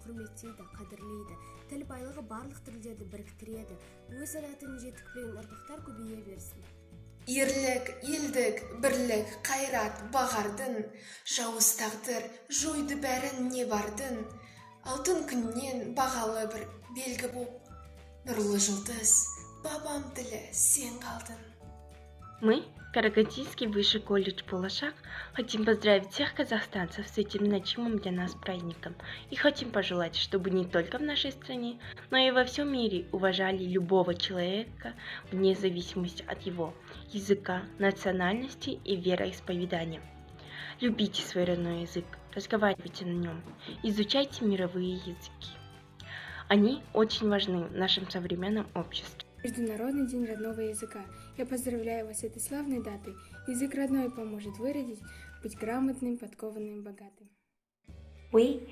құрметтейді, қадірлейді. Тіл байлығы барлық тілдерді біріктіреді. Өз ана тілін жетік білген ұрпақтар көбейе берсін. Ерлік, елдік, бірлік, қайрат, бағардың, жауыз тағдыр, жойды бәрін не бардың. Алтын күннен бағалы бір белгі боп, нұрлы жұлдыз, бабам тілі сен қалдың. Мы, Карагандинский высший колледж «Болашак», хотим поздравить всех казахстанцев с этим значимым для нас праздником и хотим пожелать, чтобы не только в нашей стране, но и во всем мире уважали любого человека вне зависимости от его языка, национальности и вероисповедания. Любите свой родной язык, разговаривайте на нем, изучайте мировые языки. Они очень важны в нашем современном обществе. Международный день родного языка. Я поздравляю вас с этой славной датой. Язык родной поможет выродить, быть грамотным, подкованным, богатым. We,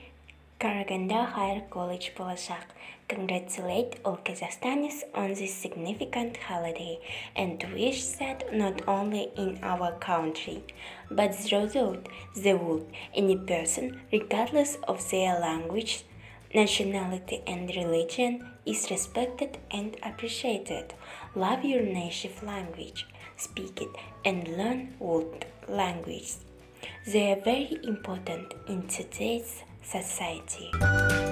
Karaganda Higher College Bolashak, congratulate all Kazakhstanis on this significant holiday and wish that not only in our country, but throughout the world, any person, regardless of their language, nationality and religion, is respected and appreciated. Love your native language, speak it, and learn world language. They are very important in today's society.